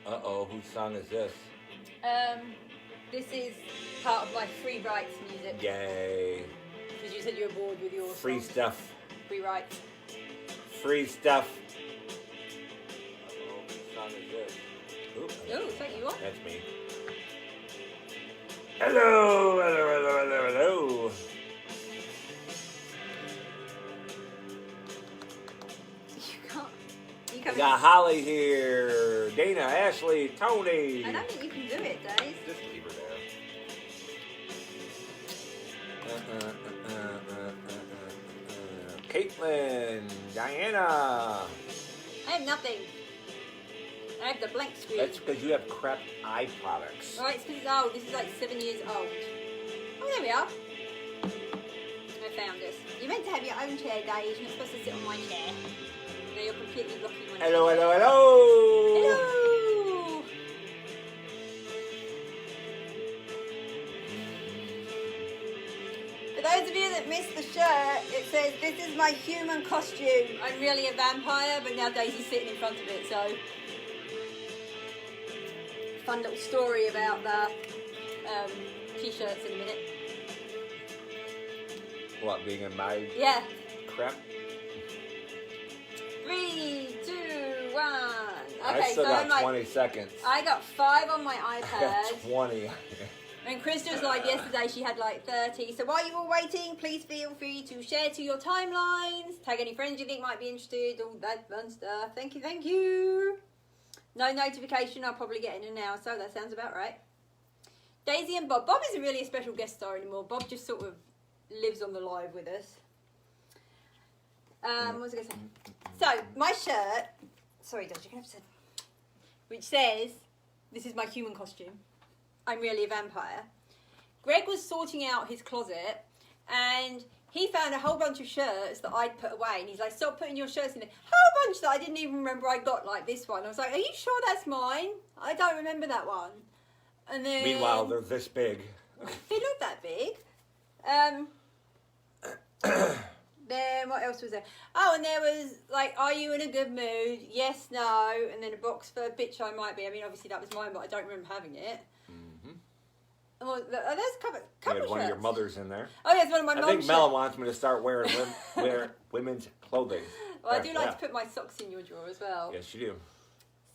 Uh-oh, whose song is this? This is part of my free rights music. Yay. Because you said you were bored with your Free songs. stuff. Free rights. Free stuff. Uh-oh, whose song is this? Oh, is that you on? That's me. Hello, hello, hello, hello, hello. You We can't. got Holly here. Dana, Ashley, Tony. I don't think you can do it, Dave. Just leave her there. Caitlin, Diana. I have nothing. I have the blank screen. That's because you have crap eye products. Right, it's because it's old. This is like 7 years old. Oh, there we are. I found this. You're meant to have your own chair, Dave. You're not supposed to sit on my chair. No, you're completely blocking my chair. Hello, hello, hello. Hello. For those of you that missed the shirt, it says, "This is my human costume. I'm really a vampire," but now Daisy's sitting in front of it, so... Fun little story about the t-shirts in a minute. What, being in my Yeah. crap? 3, 2, 1. I Okay, still so got I'm 20 seconds. I got 5 on my I iPad. got 20. And Krista's like yesterday, she had like 30. So while you're all waiting, please feel free to share to your timelines. Tag any friends you think might be interested. All that fun stuff. Thank you, thank you. No notification, I'll probably get in and out, so that sounds about right. Daisy and Bob. Bob isn't really a special guest star anymore. Bob just sort of lives on the live with us. What was I going to say? So, my shirt, sorry, Dodge, you're going to have to say, which says, "This is my human costume. I'm really a vampire." Greg was sorting out his closet, and he found a whole bunch of shirts that I'd put away, and he's like, "Stop putting your shirts in there." Whole bunch that I didn't even remember I got, like this one. I was like, "Are you sure that's mine? I don't remember that one." And then... Meanwhile, they're this big. They look that big. Then what else was there? Oh, and there was like, "Are you in a good mood? Yes, no." And then a box for "Bitch, I might be." I mean, obviously that was mine, but I don't remember having it. Oh, there's a couple You had one of your shirts. mothers in there. Oh, yes, one of my I mom's think Mel shirts. wants me to start wearing women's clothing. Well, I do like Yeah. to put my socks in your drawer as well. Yes, you do.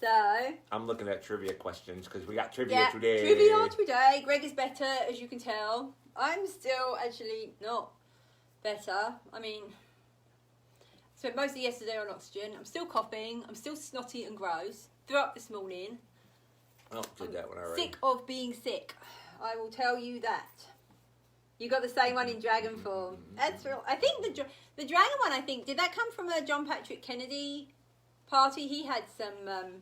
So, I'm looking at trivia questions because we got trivia today. trivia today. Greg is better, as you can tell. I'm still actually not better. I mean, spent most of yesterday on oxygen. I'm still coughing. I'm still snotty and gross. Threw up this morning. Oh, did that one already. Sick of being sick. I will tell you that. You got the same one in dragon form. That's real. I think the dragon one, I think, did that come from a John Patrick Kennedy party? He had some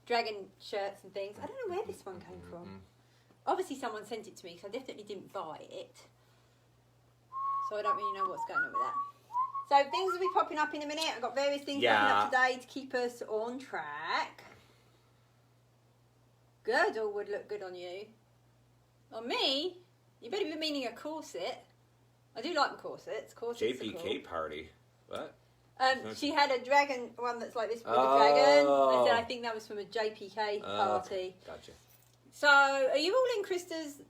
dragon shirts and things. I don't know where this one came from. Obviously someone sent it to me because I definitely didn't buy it. So I don't really know what's going on with that. So things will be popping up in a minute. I've got various things popping up today to keep us on track. Girdle would look good on you. On me? You better be meaning a corset. I do like my corsets. Corsets are JPK cool. party. What? She had a dragon one that's like this with a dragon. I said I Oh. think that was from a JPK party. Okay. Gotcha. So, are you all in Krista's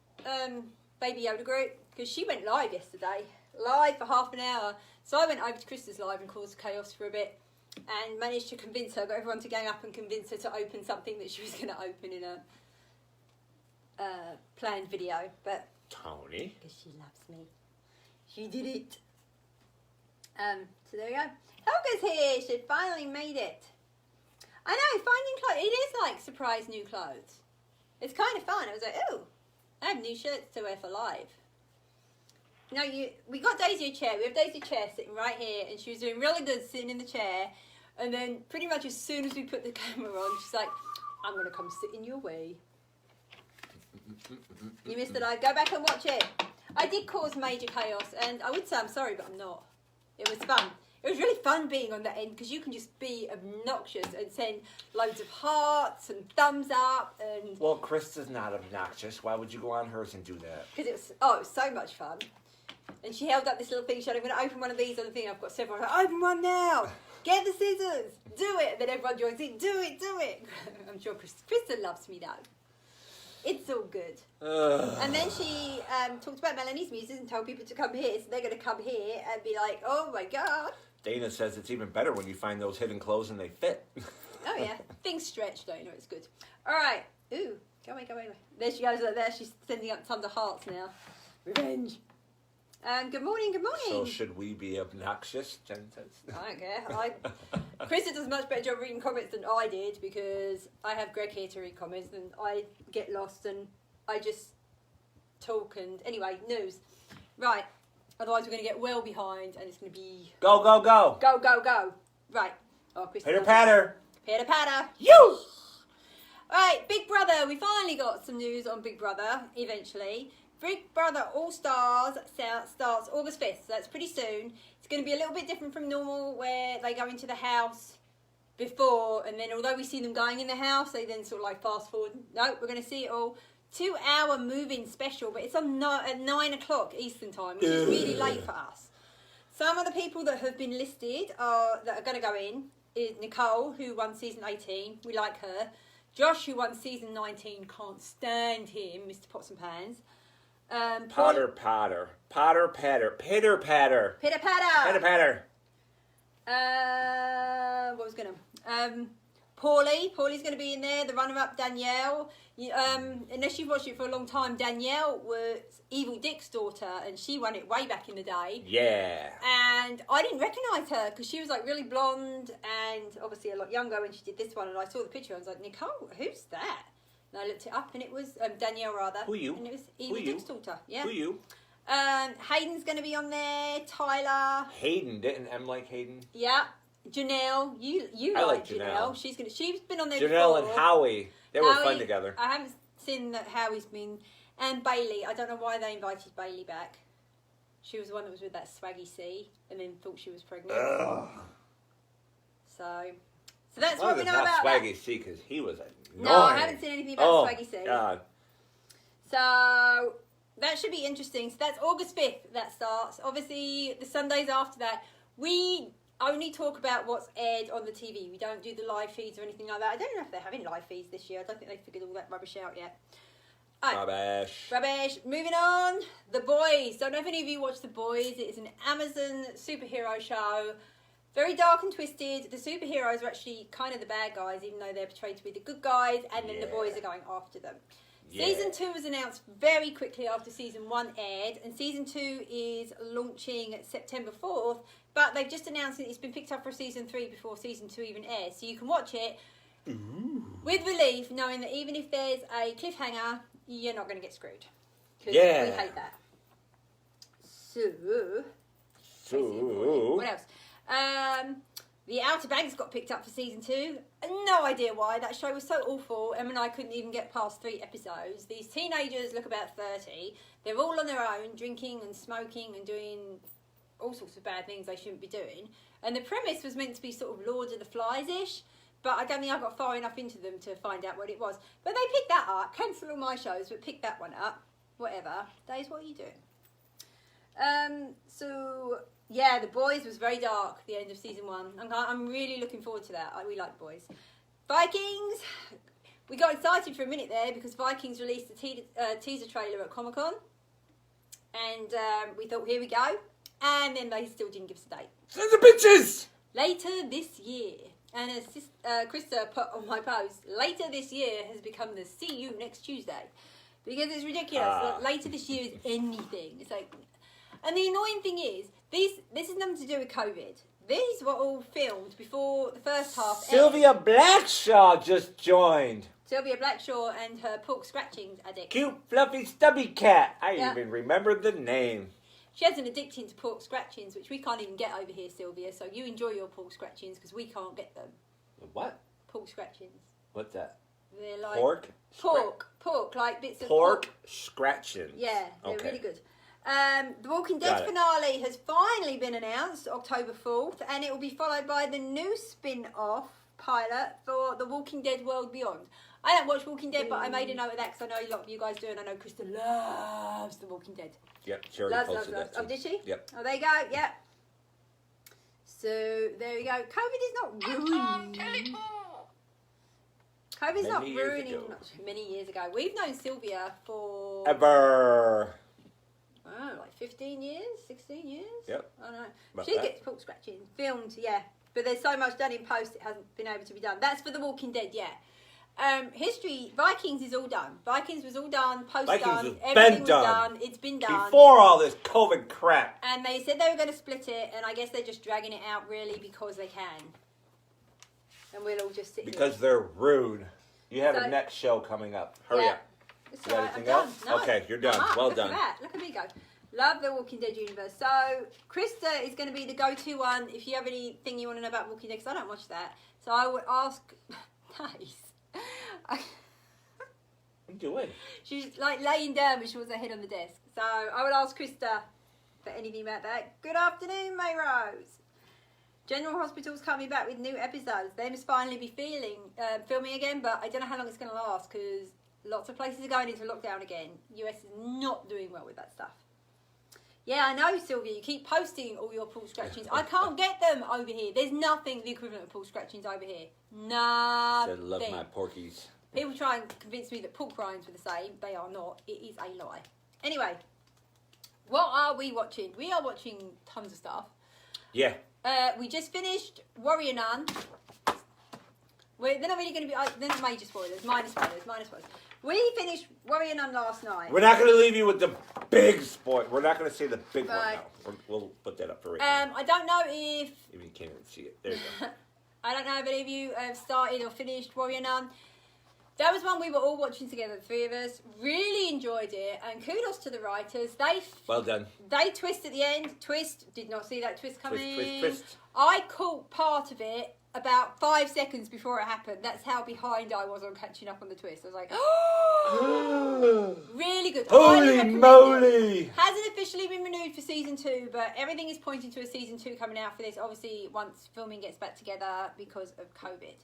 Baby Yoda group? Because she went live yesterday. Live for half an hour. So I went over to Krista's live and caused chaos for a bit. And managed to convince her, got everyone to gang up and convince her to open something that she was going to open in a planned video. But Tony. because she loves me. She did it. So there we go. Helga's here. She finally made it. I know, finding clothes. It is like surprise new clothes. It's kind of fun. I was like, oh, I have new shirts to wear for live. You know, we got Daisy a chair. We have Daisy a chair sitting right here, and she was doing really good sitting in the chair. And then pretty much as soon as we put the camera on, she's like, "I'm going to come sit in your way." You missed it. I go back and watch it. I did cause major chaos, and I would say I'm sorry, but I'm not. It was fun. It was really fun being on the end because you can just be obnoxious and send loads of hearts and thumbs up and. Well, Krista's not obnoxious. Why would you go on hers and do that? Because it was so much fun. And she held up this little thing. She said, "I'm going to open one of these on the thing. I've got several." I was like, "Open one now." Get the scissors. Do it. And then everyone joins in. Do it. Do it. I'm sure Krista loves me, though. It's all good. And then she talked about Melanie's Muses and told people to come here. So they're going to come here and be like, oh, my God. Dana says it's even better when you find those hidden clothes and they fit. Oh, yeah. Things stretch, Dana. It's good. All right. Ooh. Go away, go away. There she goes. There. She's sending up tons of hearts now. Revenge. Good morning, good morning. So should we be obnoxious, Jen says? I don't care. Krista does a much better job reading comments than I did because I have Greg here to read comments and I get lost and I just talk and... Anyway, news. Right. Otherwise we're going to get well behind and it's going to be... Go, go, go. Go, go, go. Right. Oh, Krista. Pitter patter. Pitter patter. You! Right, Big Brother. We finally got some news on Big Brother, eventually. Big Brother All Stars starts August 5th, so that's pretty soon. It's going to be a little bit different from normal, where they go into the house before, and then although we see them going in the house, they then sort of like fast forward. No, we're going to see it all. 2-hour move-in special, but it's on at 9 o'clock Eastern time, which is really late for us. Some of the people that have been listed that are going to go in is Nicole, who won season 18. We like her. Josh, who won season 19, can't stand him, Mr. Pots and Pans. Potter, patter. Potter, patter. Pitter, patter. Pitter, patter. Pitter, patter. What was going to... Paulie's going to be in there, the runner-up, Danielle. Unless you've watched it for a long time, Danielle was Evil Dick's daughter, and she won it way back in the day. Yeah. And I didn't recognise her, because she was, like, really blonde, and obviously a lot younger when she did this one, and I saw the picture, and I was like, Nicole, who's that? And I looked it up, and it was Danielle, rather. Who you? And it was Evil Dick's daughter. Yeah. Who you? Hayden's going to be on there. Tyler. Hayden. Didn't M like Hayden? Yeah. Janelle. You like Janelle. She's been on there Janelle before. And Howie. They were fun together. I haven't seen that Howie's been... And Bailey. I don't know why they invited Bailey back. She was the one that was with that swaggy C, and then thought she was pregnant. Ugh. So that's what we know about that. Swaggy C, because he was annoying. No, I haven't seen anything about Swaggy C. God. So that should be interesting. So that's August 5th that starts. Obviously, the Sundays after that, we only talk about what's aired on the TV. We don't do the live feeds or anything like that. I don't know if they're having live feeds this year. I don't think they've figured all that rubbish out yet. Rubbish. Moving on. The Boys. Don't know if any of you watch The Boys. It is an Amazon superhero show. Very dark and twisted. The superheroes are actually kind of the bad guys, even though they're portrayed to be the good guys, and then the boys are going after them. Yeah. Season 2 was announced very quickly after Season 1 aired, and Season 2 is launching September 4th, but they've just announced that it's been picked up for Season 3 before Season 2 even airs, so you can watch it with relief, knowing that even if there's a cliffhanger, you're not going to get screwed. Because we hate that. So, what else? The Outer Banks got picked up for Season 2. No idea why. That show was so awful. Em and I couldn't even get past 3 episodes. These teenagers look about 30. They're all on their own, drinking and smoking and doing all sorts of bad things they shouldn't be doing. And the premise was meant to be sort of Lord of the Flies-ish, but I don't think I got far enough into them to find out what it was. But they picked that up. Cancel all my shows, but pick that one up. Whatever. Days, what are you doing? Yeah, The Boys was very dark at the end of Season 1. I'm really looking forward to that. We like The Boys. Vikings. We got excited for a minute there because Vikings released a teaser trailer at Comic-Con. And we thought, here we go. And then they still didn't give us a date. Sons of bitches! Later this year. And as Krista put on my post, later this year has become the see you next Tuesday. Because it's ridiculous. Later this year is anything. It's like... And the annoying thing is, this is nothing to do with COVID. These were all filmed before the first half Sylvia aired. Blackshaw just joined. Sylvia Blackshaw and her pork scratching addict. Cute, fluffy, stubby cat. I even remember the name. She has an addiction to pork scratchings, which we can't even get over here, Sylvia. So you enjoy your pork scratchings because we can't get them. What? Pork scratchings. What's that? They're like... Pork, like bits of pork. Pork scratchings. Yeah, they're really good. The Walking Dead finale has finally been announced, October 4th, and it will be followed by the new spin-off pilot for The Walking Dead World Beyond. I don't watch Walking Dead, but I made a note of that because I know a lot of you guys do, and I know Krista loves The Walking Dead. Yep, she already posted that too. Oh, did she? Yep. Oh, there you go, yep. So there we go. COVID is not ruining. COVID's not ruining many years ago. We've known Sylvia for ever. Oh, like 15 years, 16 years. Yep. I don't know. She gets pork scratching filmed, yeah. But there's so much done in post, it hasn't been able to be done. That's for The Walking Dead, yeah. History, Vikings is all done. Vikings was all done, post done, everything was done. It's been done. Before all this COVID crap. And they said they were going to split it, and I guess they're just dragging it out really because they can. And we'll all just sit because here. they're rude. You have a next show coming up. Hurry up. It's you got anything else? No. Okay, you're done. Well Look done. At that. Look at me go. Love the Walking Dead universe. So, Krista is going to be the go-to one if you have anything you want to know about Walking Dead, because I don't watch that. So I would ask... Nice. What are you doing? She's like laying down, but she wants her head on the desk. So I would ask Krista for anything about that. Good afternoon, May Rose. General Hospital's coming back with new episodes. They must finally be filming again, but I don't know how long it's going to last because lots of places are going into lockdown again. US is not doing well with that stuff. Yeah, I know, Sylvia. You keep posting all your pool scratchings. I can't get them over here. There's nothing the equivalent of pool scratchings over here. Nothing. I love my porkies. People try and convince me that pork rinds were the same. They are not. It is a lie. Anyway, what are we watching? We are watching tons of stuff. Yeah. We just finished Warrior Nun. They're not really going to be... they're not major spoilers. Minor spoilers. We finished Warrior Nun last night. We're not going to leave you with the big spoil. We're not going to see the big one now. We'll put that up for right now. I don't know if... If you can't even see it. There you go. I don't know if any of you have started or finished Warrior Nun. That was one we were all watching together, the three of us. Really enjoyed it. And kudos to the writers. Well done. They twist at the end. Twist. Did not see that twist coming. Twist. I caught part of it about 5 seconds before it happened. That's how behind I was on catching up on the twist. I was like, oh! Really good. Holy moly! Hasn't officially been renewed for season 2, but everything is pointing to a season 2 coming out for this. Obviously, once filming gets back together because of COVID.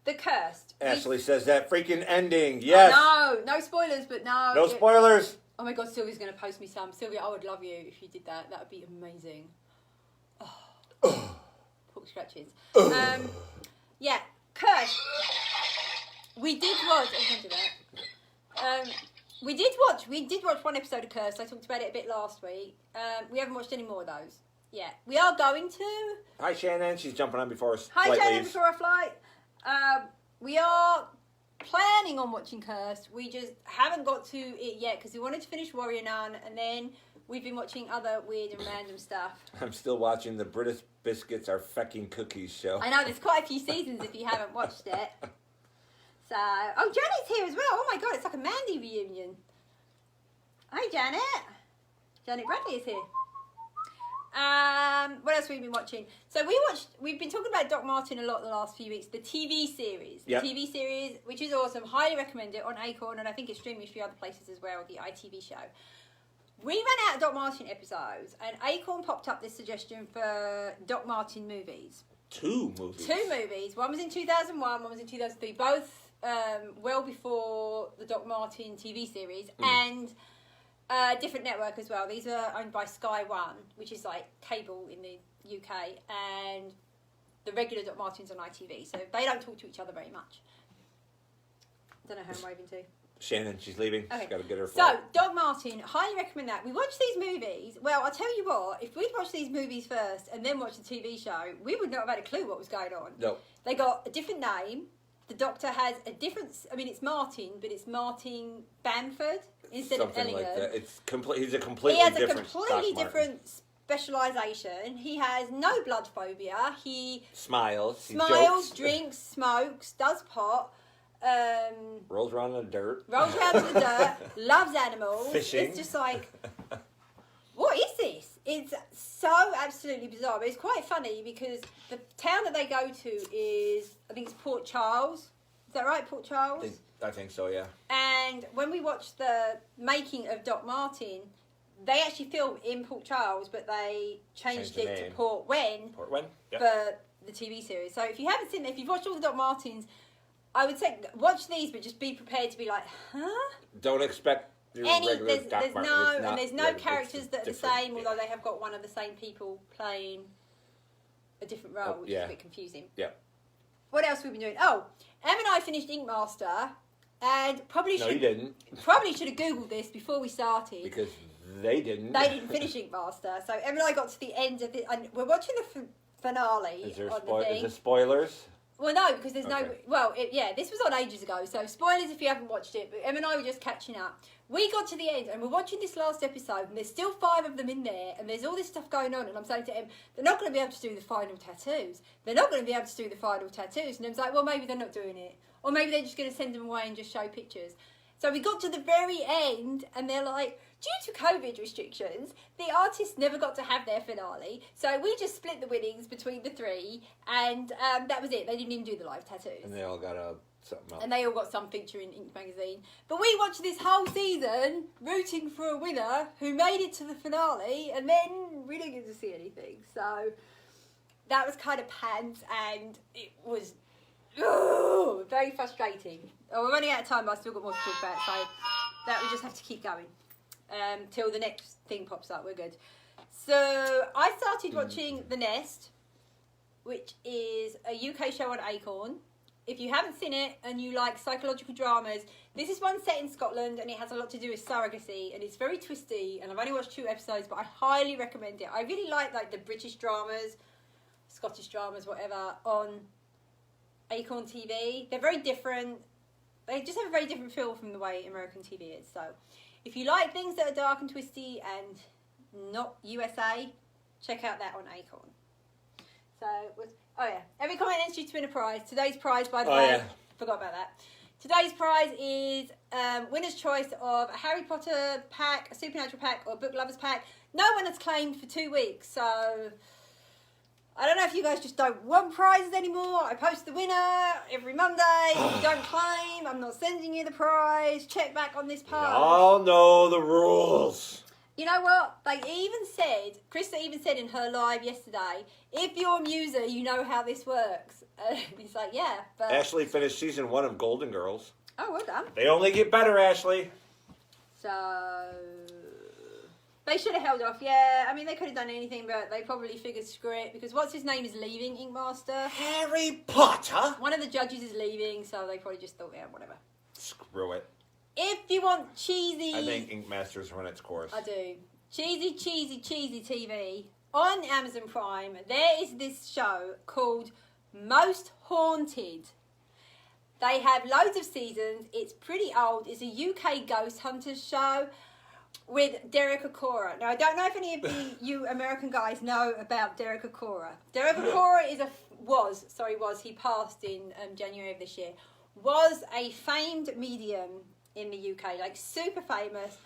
The Cursed. Ashley says that freaking ending. Yes. No spoilers, but no. No spoilers. Oh my God, Sylvia's going to post me some. Sylvia, I would love you if you did that. That would be amazing. Oh. Pork scratches. Yeah, Cursed. We did watch. I can't do that. We did watch one episode of Cursed. I talked about it a bit last week. We haven't watched any more of those. Yeah, we are going to. Hi, Shannon. She's jumping on before us. Hi, Shannon. Before our flight. We are planning on watching Cursed. We just haven't got to it yet because we wanted to finish Warrior Nun, and then we've been watching other weird and random stuff. I'm still watching the British Biscuits Are Fecking Cookies show. I know, there's quite a few seasons if you haven't watched it. So, Janet's here as well. Oh my God, it's like a Mandy reunion. Hi, Janet. Janet Bradley is here. What else have we been watching? So we've been talking about Doc Martin a lot the last few weeks. The TV series. Yep. The TV series, which is awesome. Highly recommend it on Acorn, and I think it's streaming a few other places as well, the ITV show. We ran out of Doc Martin episodes, and Acorn popped up this suggestion for Doc Martin movies. 2 movies? 2 movies. One was in 2001, one was in 2003. Both well before the Doc Martin TV series. And... different network as well. These are owned by Sky One, which is like cable in the UK, and the regular Doc Martins on ITV. So they don't talk to each other very much. Don't know who I'm waving to. Shannon, she's leaving. Okay. She's got to get her flight. So, Doc Martin, highly recommend that. We watched these movies. Well, I'll tell you what, if we'd watched these movies first and then watched the TV show, we would not have had a clue what was going on. No. They got a different name. The Doctor has a different... I mean, it's Martin, but it's Martin Bamford instead of Ellingham. Like that. He's a completely different... He has a completely different specialisation. He has no blood phobia. He... Smiles, drinks, smokes, does pot. Rolls around in the dirt. Loves animals. Fishing. It's just like... What is this? It's so absolutely bizarre. But it's quite funny because the town that they go to is, I think it's Port Charles. Is that right, Port Charles? I think so, yeah. And when we watched the making of Doc Martin, they actually filmed in Port Charles, but they changed it to Port Wen. Port Wen, yeah. For the TV series. So if you haven't seen it, if you've watched all the Doc Martins, I would say watch these, but just be prepared to be like, huh? Don't expect... There's no characters that are the same, although they have got one of the same people playing a different role, which is a bit confusing. Yeah. What else have we been doing? Oh, Em and I finished Ink Master, and probably No, you didn't. Probably should have Googled this before we started. Because they didn't. They didn't finish Ink Master. So Em and I got to the end of it, and we're watching the finale. Is there on the thing. is there spoilers? Well, no, because there's Okay. no... Well, this was on ages ago, so spoilers if you haven't watched it, but Em and I were just catching up. We got to the end, and we're watching this last episode, and there's still 5 of them in there, and there's all this stuff going on, and I'm saying to Em, they're not going to be able to do the final tattoos. They're not going to be able to do the final tattoos. And Em's like, well, maybe they're not doing it. Or maybe they're just going to send them away and just show pictures. So we got to the very end, and they're like, due to COVID restrictions, the artists never got to have their finale, so we just split the winnings between the 3, and that was it. They didn't even do the live tattoos. And they all got something else. And they all got some feature in Ink Magazine. But we watched this whole season rooting for a winner who made it to the finale, and then we didn't get to see anything. So that was kind of pants, and it was very frustrating. Oh, we're running out of time, but I've still got more to talk about, so that we just have to keep going till the next thing pops up. We're good. So I started watching The Nest, which is a UK show on Acorn. If you haven't seen it and you like psychological dramas, this is one set in Scotland, and it has a lot to do with surrogacy, and it's very twisty, and I've only watched 2 episodes, but I highly recommend it. I really like the British dramas, Scottish dramas, whatever, on Acorn TV. They're very different. They just have a very different feel from the way American TV is. So if you like things that are dark and twisty and not USA, check out that on Acorn. So, every comment ends you to win a prize. Today's prize, by the way, forgot about that. Today's prize is winner's choice of a Harry Potter pack, a Supernatural pack, or a Book Lovers pack. No one has claimed for 2 weeks, so I don't know if you guys just don't want prizes anymore. I post the winner every Monday. If you don't claim, I'm not sending you the prize. Check back on this post. We all know the rules. You know what? They even said, Krista even said in her live yesterday, if you're a muser, you know how this works. He's like, yeah, but... Ashley finished season 1 of Golden Girls. Oh, well done. They only get better, Ashley. So... They should have held off, yeah. I mean, they could have done anything, but they probably figured screw it, because what's his name is leaving, Ink Master. Harry Potter? One of the judges is leaving, so they probably just thought, yeah, whatever. Screw it. If you want cheesy... I think Ink Master's run its course. I do. Cheesy TV. On Amazon Prime, there is this show called Most Haunted. They have loads of seasons. It's pretty old. It's a UK ghost hunters show with Derek Acorah. Now, I don't know if any of you American guys know about Derek Acorah. Derek Acorah he passed in January of this year, was a famed medium in the UK, like super famous.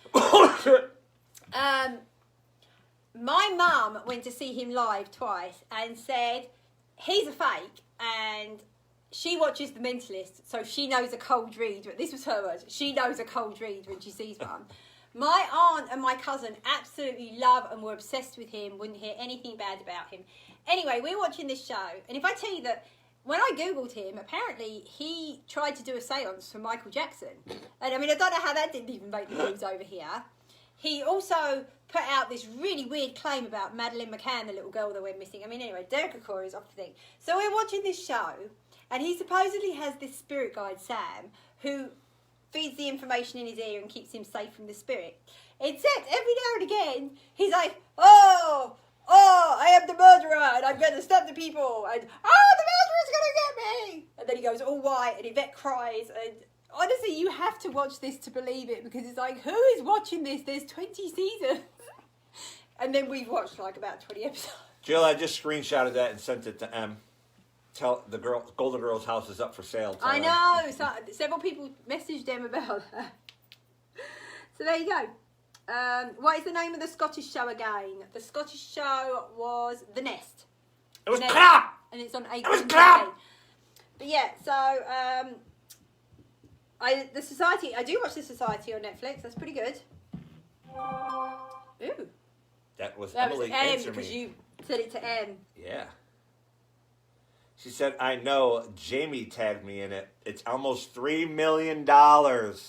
My mum went to see him live twice and said, he's a fake, and she watches The Mentalist, so she knows a cold read. This was her words. She knows a cold read when she sees one. My aunt and my cousin absolutely love and were obsessed with him, wouldn't hear anything bad about him. Anyway, we're watching this show, and if I tell you that when I Googled him, apparently he tried to do a seance for Michael Jackson. And I mean, I don't know how that didn't even make the news over here. He also put out this really weird claim about Madeleine McCann, the little girl that went missing. I mean, anyway, Derek Acorah is off the thing. So we're watching this show, and he supposedly has this spirit guide, Sam, who feeds the information in his ear and keeps him safe from the spirit. Except every now and again, he's like, oh, I am the murderer, and I'm going to stop the people, and, the murderer's going to get me! And then he goes all white, and Yvette cries, and honestly, you have to watch this to believe it, because it's like, who is watching this? There's 20 seasons. And then we've watched like about 20 episodes. Jill, I just screenshotted that and sent it to Em. Tell the Golden Girls house is up for sale. I know. So, several people messaged them about that. So there you go. What is the name of the Scottish show again? The Scottish show was The Nest. It was crap! And it's on It was Acorn crap! TV. But yeah, so The Society. I do watch The Society on Netflix. That's pretty good. Ooh. That was That Emily was M answering because me. you said it to M. Yeah. She said, I know. Jamie tagged me in it. It's almost $3 million. Oh,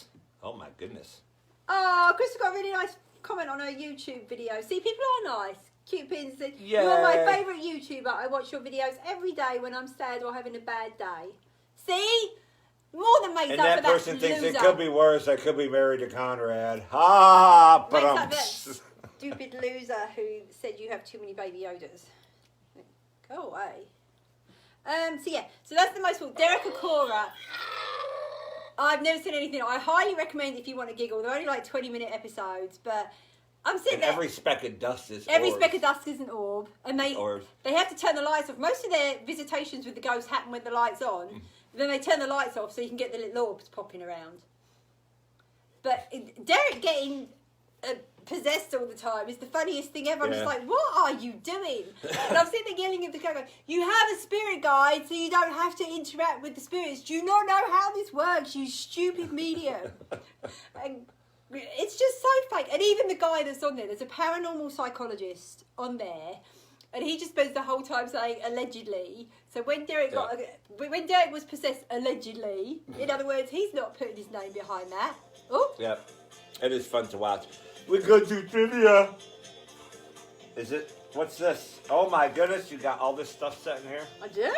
my goodness. Oh, Krista got a really nice comment on her YouTube video. See, people are nice. Cupid said, Yay. "You're my favourite YouTuber. I watch your videos every day when I'm sad or having a bad day." See? More than makes And up that for that person thinks loser. it could be worse. I could be married to Conrad. Ha! Makes But up that stupid loser who said you have too many Baby Yodas. Go away. So that's the most. Derek Acora. I've never seen anything. I highly recommend if you want to giggle. They're only like 20-minute episodes, but I'm sitting and there. every speck of dust is Every orbs. speck of dust is an orb, and they have to turn the lights off. Most of their visitations with the ghosts happen with the lights on. Then they turn the lights off so you can get the little orbs popping around. But Derek getting possessed all the time is the funniest thing ever. I'm just like, what are you doing? And I'm sitting there yelling at the guy, going, you have a spirit guide so you don't have to interact with the spirits. Do you not know how this works, you stupid medium? And it's just so fake. And even the guy that's on there's a paranormal psychologist on there, and he just spends the whole time saying allegedly. So when Derek was possessed allegedly, in other words, he's not putting his name behind that. Oh, Yep, it is fun to watch. We go to trivia. Is it? What's this? Oh my goodness! You got all this stuff set in here. I do.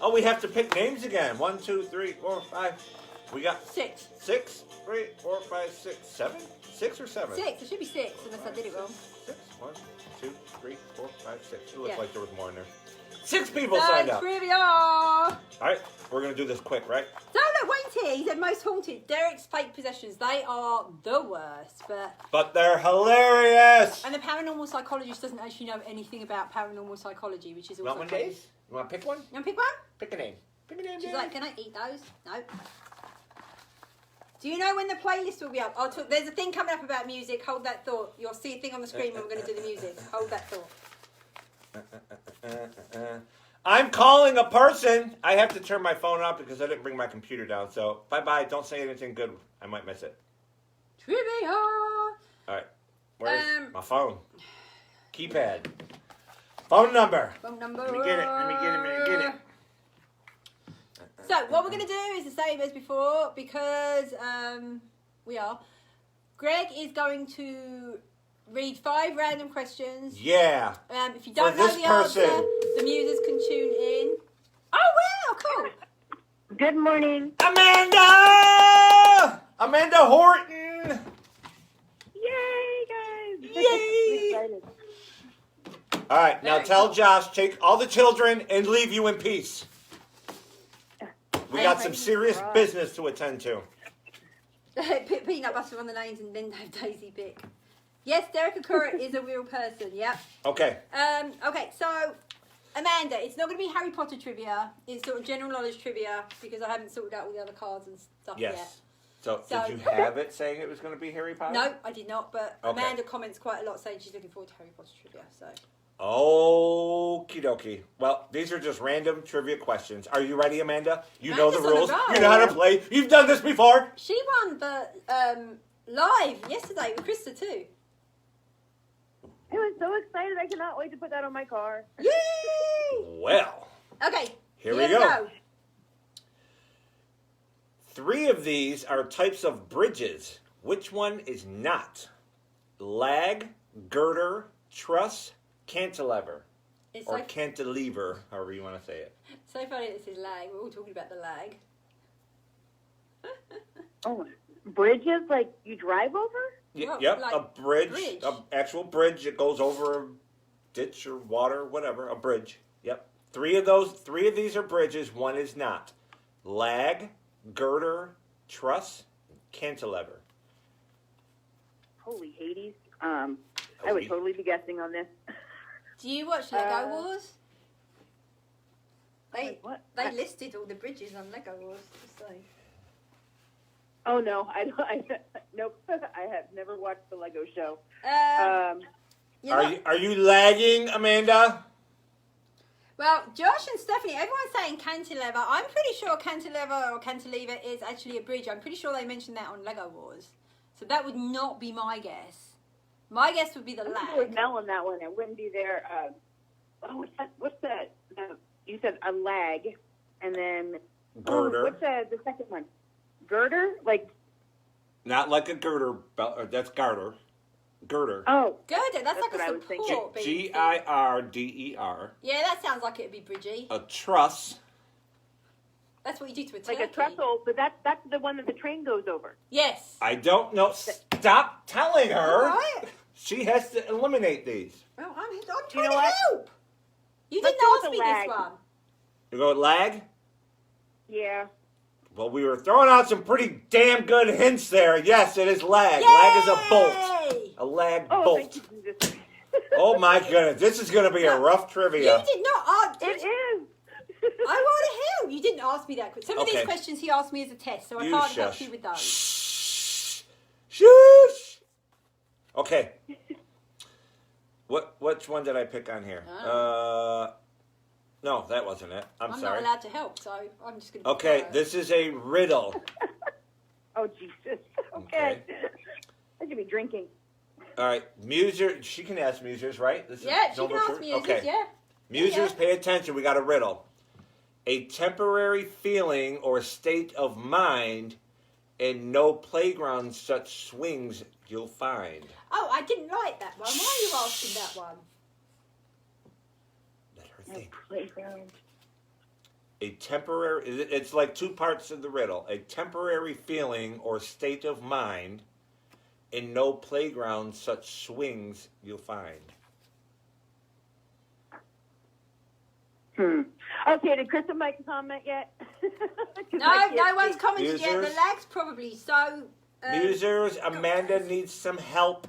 Oh, we have to pick names again. 1, 2, 3, 4, 5. We got 6. 6, 3, 4, 5, 6, 7. 6 or 7? 6. It should be 6 unless I did it wrong. 6. 1, 2, 3, 4, 5, 6. It looks Yeah. like there was more in there. 6 people signed up. Trivia. All right, we're gonna do this quick, right? So look, wait here. He said most haunted. Derek's fake possessions. They are the worst, But they're hilarious. and the paranormal psychologist doesn't actually know anything about paranormal psychology, which is also. You want one, funny. Dave? You want to pick one? You want to pick one? Pick a name. Pick a name. She's Dave. like, can I eat those? No. Do you know when the playlist will be up? There's a thing coming up about music. Hold that thought. You'll see a thing on the screen when we're going to do the music. Hold that thought. I'm calling a person. I have to turn my phone off because I didn't bring my computer down. So bye-bye. Don't say anything good. I might miss it. Trivia. All right. Where's my phone? Keypad. Phone number. Phone number. Let me get it. So what we're going to do is the same as before because Greg is going to read 5 random questions. Yeah. If you don't know the answer, the Muses can tune in. Oh wow, cool. Good morning. Amanda! Amanda Horton! Yay, guys. Yay! I'm excited. All right, now Very tell cool. Josh, take all the children and leave you in peace. We got some serious business to attend to. Put peanut butter on the names and then have Daisy pick. Yes, Derek Acura is a real person. Yep. Okay. Okay, so Amanda, it's not going to be Harry Potter trivia. It's sort of general knowledge trivia because I haven't sorted out all the other cards and stuff yet. Yes. So, So- did you have it saying it was going to be Harry Potter? No, I did not. But Okay. Amanda comments quite a lot saying she's looking forward to Harry Potter trivia. So Okie dokie. Well, these are just random trivia questions. Are you ready, Amanda? You know the Amanda's on rules. the You know how to play. You've done this before. she won the live yesterday with Krista too. I was so excited. I cannot wait to put that on my car. Yay! Well, Okay, here we go. 3 of these are types of bridges. Which one is not? Lag, girder, truss, cantilever. It's Or so, cantilever, however you want to say it. so funny that this is lag. We're all talking about the lag. Oh, bridges like you drive over? Well, Yep, like a bridge, bridge. an actual bridge. It goes over a ditch or water, whatever, a bridge. Yep. 3 of these are bridges. 1 is not. Lag, girder, truss, cantilever. Holy Hades. I would totally be guessing on this. Do you watch Lego Wars? They Like what? they listed all the bridges on Lego Wars. Just saying. Oh no, I don't. Nope. I have never watched the Lego show. You know, Are you lagging, Amanda? well, Josh and Stephanie, everyone's saying cantilever. I'm pretty sure cantilever or cantilever is actually a bridge. I'm pretty sure they mentioned that on Lego Wars. So that would not be my guess. My guess would be the I'm gonna go with lag. Mel on that one. I wouldn't be there. What's that? You said a lag, and then Girder. what's the second one? Girder, like Not like a girder belt. That's garter. Girder. Oh, Girder, that's like what I a was thinking. support beam thing. Girder. Yeah, that sounds like it'd be bridgy. A truss. That's what you do to a turkey. like a trestle, but that's the one that the train goes over. Yes. I don't know. Stop telling her. All right. She has to eliminate these. Well, I'm trying You know to what? help. You Let's didn't go with ask the me lag. this one. You go with lag? Yeah. Well, we were throwing out some pretty damn good hints there. Yes, it is lag. Yay! Lag is a bolt. A lag Oh, bolt. thank you, Jesus. Oh my goodness, this is going to be a rough trivia. You did not ask. It is. I want to help. You didn't ask me that. Some of these Okay. questions he asked me as a test, so I You can't help shush. you with those. Shh. Shush. Okay. Which one did I pick on here? No, that wasn't it. I'm sorry. not allowed to help, so I'm just going to. Okay, this is a riddle. Oh, Jesus. Okay. I should be drinking. All right, Muser. She can ask Musers, right? This Yeah, is she can Noble ask Truth? me. Okay. Yeah. Musers, Yeah. pay attention. We got a riddle. A temporary feeling or state of mind, and no playground such swings you'll find. Oh, I didn't like that one. Why are you asking that one? Let her think. Playground. A temporary. It's like two parts of the riddle. A temporary feeling or state of mind, and no playground such swings you'll find. Okay, did Krista make a comment yet? 'Cause No, I can't no one's see. commented yet. Users? The lag's probably so. Musers, Amanda needs some help.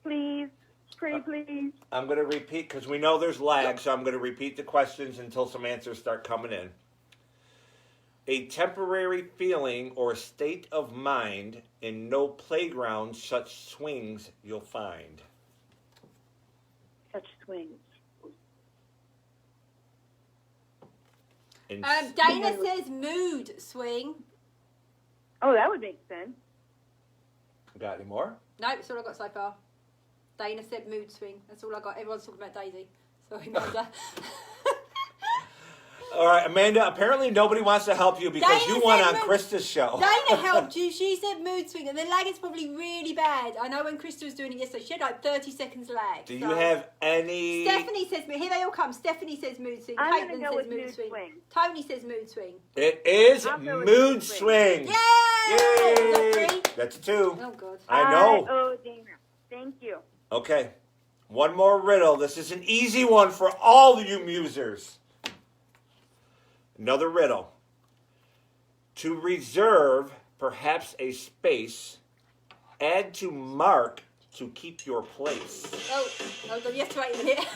Please. Pretty please. I'm going to repeat because we know there's lag, so I'm going to repeat the questions until some answers start coming in. A temporary feeling or state of mind, in no playground such swings you'll find. Such swings. In Dana says mood swing. Oh, that would make sense. Got any more? No, that's all I got so far. Dana said mood swing. That's all I got. Everyone's talking about Daisy. Sorry, Amanda. All right, Amanda, apparently nobody wants to help you because Dana you won said on mood- Krista's show. Dana helped you. She said mood swing, and the lag is probably really bad. I know when Krista was doing it yesterday, she had like 30 seconds lag. Do you have any... Stephanie says, here they all come. Stephanie says mood swing. I'm Caitlin gonna go says with mood mood swing. swing. Tony says mood swing. It is I'll go with mood mood swing. swing. Yay! Yay! Is that three? That's two. Oh, God. I know. Oh, Dana. Thank you. Okay, one more riddle. This is an easy one for all you musers. Another riddle. To reserve perhaps a space, add to mark to keep your place. Oh, hold on. You have to wait a minute.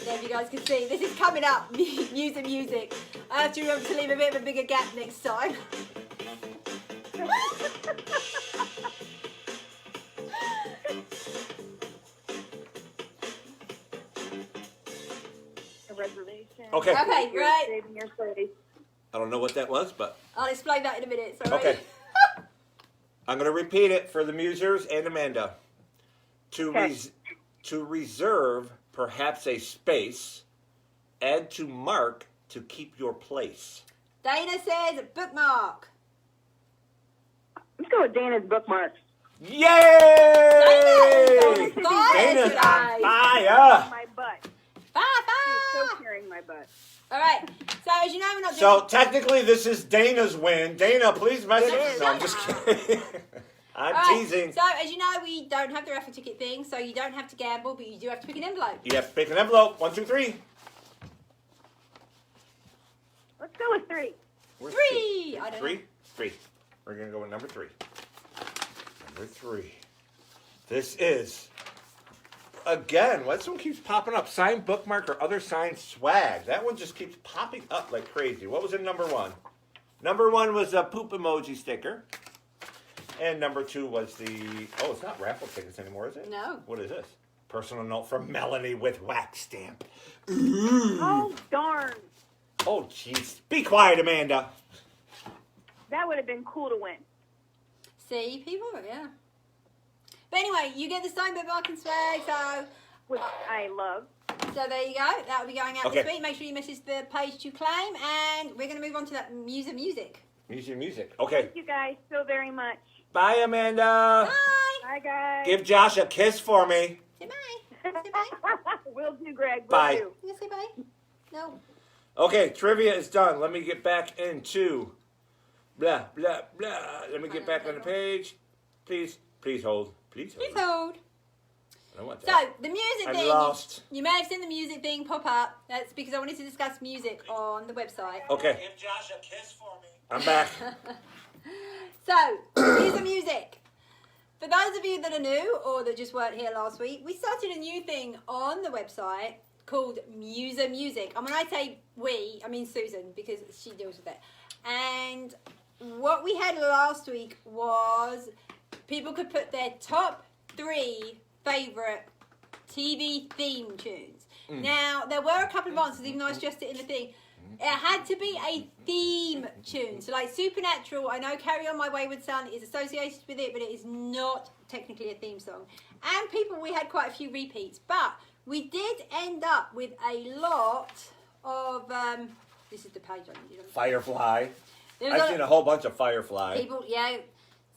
There you guys can see. This is coming up. Music. I have to remember to leave a bit of a bigger gap next time. A reservation. Okay. Okay, You're right. saving your place. I don't know what that was, but I'll explain that in a minute. Sorry. okay. I'm going to repeat it for the musers and Amanda. Okay. To reserve perhaps a space, add to mark to keep your place. Dana says bookmark. Let's go with Dana's bookmarks. Yay! Dana is on fire Dana's today. on fire! My butt. Bye She's so bye. carrying my butt. All right. So as you know, we're not doing. So technically, this is Dana's win. Dana, please message. It is. No, I'm just kidding. I'm All right, teasing. So as you know, we don't have the raffle ticket thing, so you don't have to gamble, but you do have to pick an envelope. You have to pick an envelope. 1, 2, 3. Let's go with 3. Where's Three. two? I don't Three? 3. We're gonna go with number 3. Number 3. This is. Again, this one keeps popping up. Signed bookmark or other signed swag. That one just keeps popping up like crazy. What was in number 1? Number 1 was a poop emoji sticker. And number 2 was the... Oh, it's not raffle tickets anymore, is it? No. What is this? Personal note from Melanie with wax stamp. Oh, darn. Oh, jeez. Be quiet, Amanda. That would have been cool to win. See, people, yeah. But anyway, you get the signed bookmark and swag, so Which I love. there you go. That will be going out Okay. this week. Make sure you message the page to claim, and we're going to move on to that music. Music. Okay. Thank you guys so very much. Bye, Amanda. Bye. Bye, guys. Give Josh a kiss for me. Say bye. Say bye. Will do, Greg. Will Bye. do. You gonna say bye? No. Okay, trivia is done. Let me get back into blah, blah, blah. Let me get back on the page. Please hold. Please hold. Please hold. I don't want So, that. the music I'm thing. lost. You may have seen the music thing pop up. That's because I wanted to discuss music on the website. Okay. Give Josh a kiss for me. I'm back. So, here's the music. For those of you that are new or that just weren't here last week, we started a new thing on the website called Muses Music. And when I say we, I mean Susan, because she deals with it. And what we had last week was people could put their top 3 favourite TV theme tunes. Now, there were a couple of answers, even though I stressed it in the thing. It had to be a theme tune. So like Supernatural, I know Carry On My Wayward Son is associated with it, but it is not technically a theme song. And we had quite a few repeats, but we did end up with a lot of, this is the page I needed. Firefly. There's I've seen a whole bunch of Firefly. people, yeah.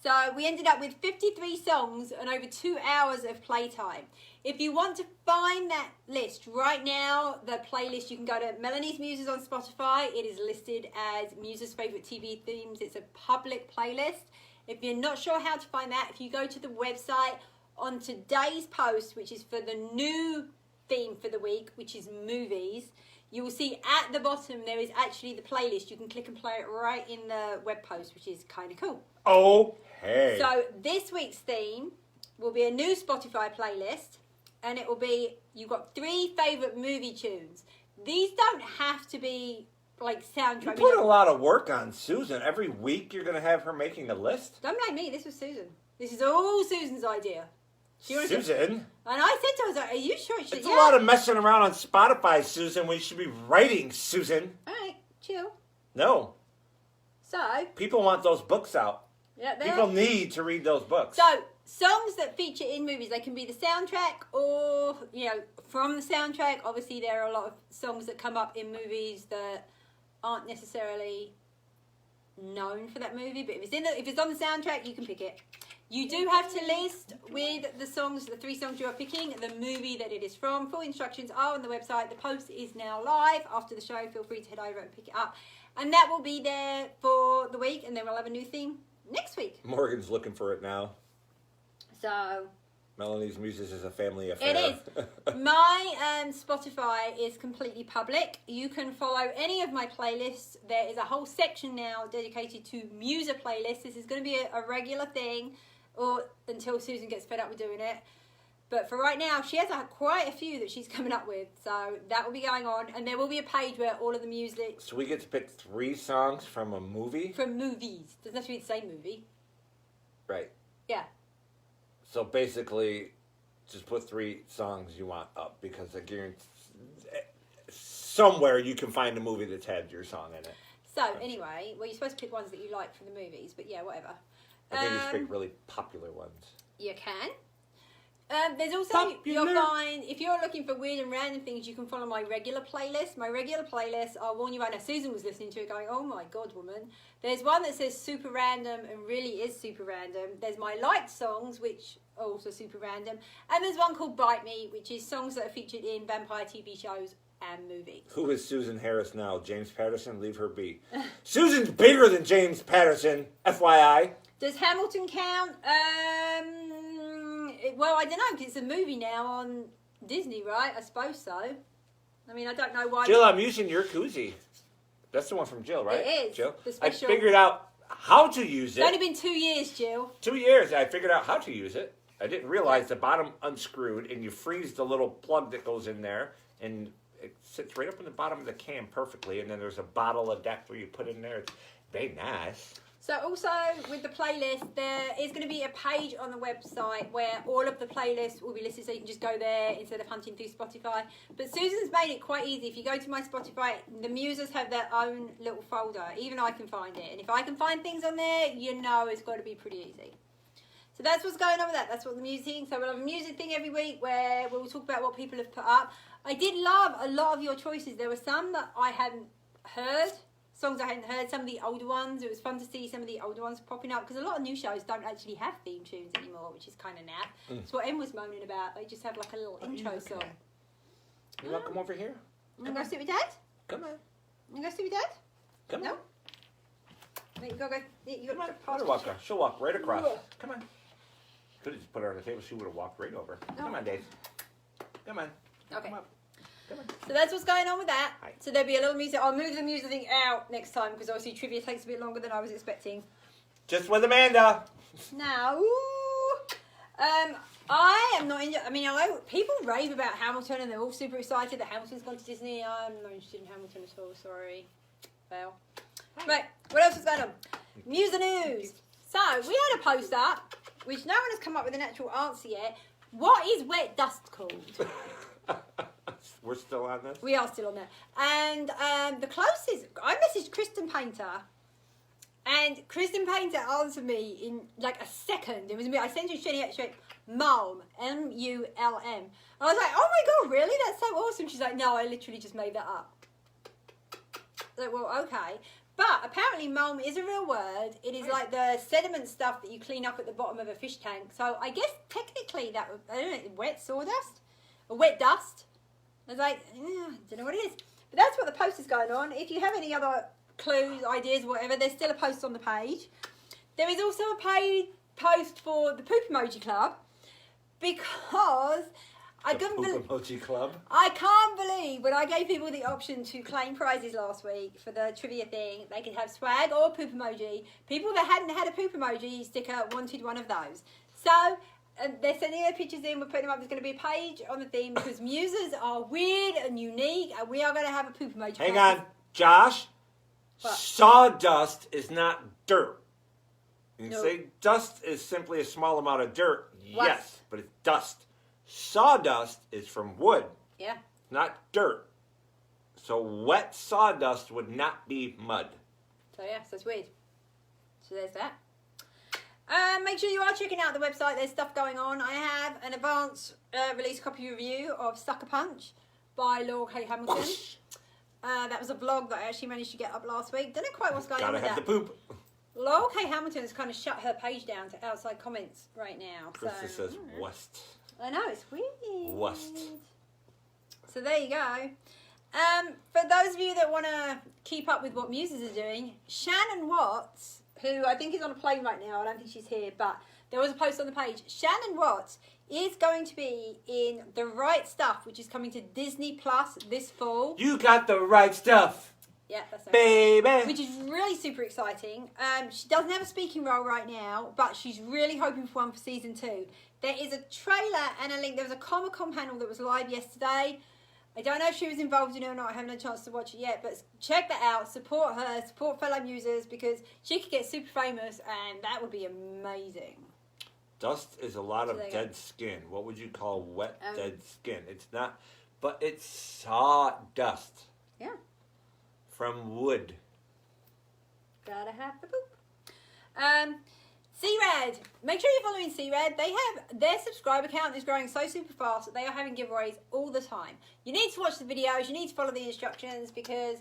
So we ended up with 53 songs and over 2 hours of playtime. If you want to find that list right now, the playlist, you can go to Melanie's Muses on Spotify. It is listed as Muses' Favourite TV Themes. It's a public playlist. If you're not sure how to find that, if you go to the website on today's post, which is for the new theme for the week, which is movies, you will see at the bottom there is actually the playlist. You can click and play it right in the web post, which is kind of cool. Oh, hey. So this week's theme will be a new Spotify playlist, and it will be, you've got 3 favourite movie tunes. These don't have to be like soundtrack. You put a lot of work on Susan. Every week you're going to have her making a list? Don't blame me, this was Susan. This is all Susan's idea. Susan? And I said to her, I was like, are you sure? She said, It's yeah. a lot of messing around on Spotify, Susan. We should be writing, Susan. All right, chill. No. So, People want those books out. yeah, there. People need to read those books. So, songs that feature in movies, they can be the soundtrack or, from the soundtrack. Obviously, there are a lot of songs that come up in movies that aren't necessarily known for that movie. But if it's on the soundtrack, you can pick it. You do have to list with the songs, the 3 songs you are picking, the movie that it is from. Full instructions are on the website. The post is now live after the show. Feel free to head over and pick it up. And that will be there for the week, and then we'll have a new theme next week. Morgan's looking for it now. So, Melanie's Muses is a family affair. it is. My Spotify is completely public. You can follow any of my playlists. There is a whole section now dedicated to Muser playlists. This is going to be a regular thing, or until Susan gets fed up with doing it. But for right now, she has quite a few that she's coming up with. So that will be going on. And there will be a page where all of the music So we get to pick 3 songs from a movie? from movies. Doesn't have to be the same movie. Right. Yeah. So basically, just put 3 songs you want up, because I guarantee somewhere you can find a movie that's had your song in it. So anyway, well, you're supposed to pick ones that you like from the movies. But yeah, whatever. I think you should pick really popular ones. You can. There's also, you'll Popular. find, if you're looking for weird and random things, you can follow my regular playlist. My regular playlist, I'll warn you right now, Susan was listening to it going, oh my God, woman. There's one that says super random and really is super random. There's my liked songs, which are also super random. And there's one called Bite Me, which is songs that are featured in vampire TV shows and movies. Who is Susan Harris now? James Patterson? Leave her be. Susan's bigger than James Patterson, FYI. Does Hamilton count? Well, I don't know, because it's a movie now on Disney, right? I suppose so. I mean, I don't know why. Jill, I'm using your koozie. That's the one from Jill, right? It is. Jill? The I special- figured out how to use It's only it. been 2 years, Jill. 2 years, I figured out how to use it. I didn't realize the bottom unscrewed, and you freeze the little plug that goes in there, and it sits right up in the bottom of the can perfectly, and then there's a bottle adapter you put in there. It's very nice. So also with the playlist, there is going to be a page on the website where all of the playlists will be listed, so you can just go there instead of hunting through Spotify. But Susan's made it quite easy. If you go to my Spotify, the Muses have their own little folder. Even I can find it. And if I can find things on there, you know it's got to be pretty easy. So that's what's going on with that. That's what the music. So we'll have a music thing every week where we'll talk about what people have put up. I did love a lot of your choices. There were some that I hadn't heard. songs I hadn't heard, some of the older ones. It was fun to see some of the older ones popping up because a lot of new shows don't actually have theme tunes anymore, which is kind of naff. That's what Em was moaning about. They just have like a little intro song. You want to come over here? You want to go sit with Dad? Come on. You want to go sit with Dad? Come No? on. You got to go. You Come got on. to Let pass her walk her. She'll walk right across. Ugh. Come on. Could have just put her on the table. She would have walked right over. Come on, Dave. Come on. Okay. Come on. Come on. So that's what's going on with that. Hi. So there'll be a little music. I'll move the music thing out next time because obviously trivia takes a bit longer than I was expecting. Just with Amanda. Now, I am not. I mean, people rave about Hamilton and they're all super excited that Hamilton's gone to Disney. I'm not interested in Hamilton at all. Sorry. Well, right. What else is going on? Muse news. So we had a post up, which no one has come up with an actual answer yet. What is wet dust called? We're still on this? We are still on there. And the closest, I messaged Kristen Painter, and Kristen Painter answered me in like a second. It was me. I sent her straight, Mulm, M-U-L-M. I was like, oh my God, really? That's so awesome. She's like, no, I literally just made that up. I was like, well, okay. But apparently mulm is a real word. It is like the sediment stuff that you clean up at the bottom of a fish tank. So I guess technically that would, I don't know, wet sawdust? Or wet dust? I was like, I don't know what it is. But that's what the post is going on. If you have any other clues, ideas, whatever, there's still a post on the page. There is also a paid post for the Poop Emoji Club because I couldn't believe... Emoji Club. I can't believe when I gave people the option to claim prizes last week for the trivia thing, they could have swag or poop emoji. People that hadn't had a poop emoji sticker wanted one of those. So they're sending their pictures in. We're putting them up. There's going to be a page on the theme because muses are weird and unique, and we are going to have a poop emoji. Hang on, Josh. What? Sawdust is not dirt. You No. say dust is simply a small amount of dirt. What? Yes, but it's dust. Sawdust is from wood, Yeah. not dirt. So wet sawdust would not be mud. So yeah, so it's weird. So there's that. Make sure you are checking out the website. There's stuff going on. I have an advance release copy review of Sucker Punch by Laura K. Hamilton. That was a vlog that I actually managed to get up last week. Don't know quite what's going on Gotta with have that. the poop. Laura K. Hamilton has kind of shut her page down to outside comments right now. Krista So says West. I know, it's weird. West. So there you go. For those of you that want to keep up with what Muses are doing, Shannon Watts, who I think is on a plane right now, I don't think she's here, but there was a post on the page. Shannon Watts is going to be in The Right Stuff, which is coming to Disney Plus this fall. You got the right stuff, Yeah, that's right. baby. Which is really super exciting. She doesn't have a speaking role right now, but she's really hoping for one for season 2. There is a trailer and a link. There was a Comic-Con panel that was live yesterday. I don't know if she was involved in it or not. I haven't had a chance to watch it yet, but check that out. Support her. Support fellow musers because she could get super famous and that would be amazing. Dust is a lot of there you go. dead skin. What would you call wet dead skin? It's not, but it's sawdust Yeah. from wood. Gotta have the poop. C-Rad. Make sure you're following C-Rad. They have their subscriber count is growing so super fast that they are having giveaways all the time. You need to watch the videos. You need to follow the instructions because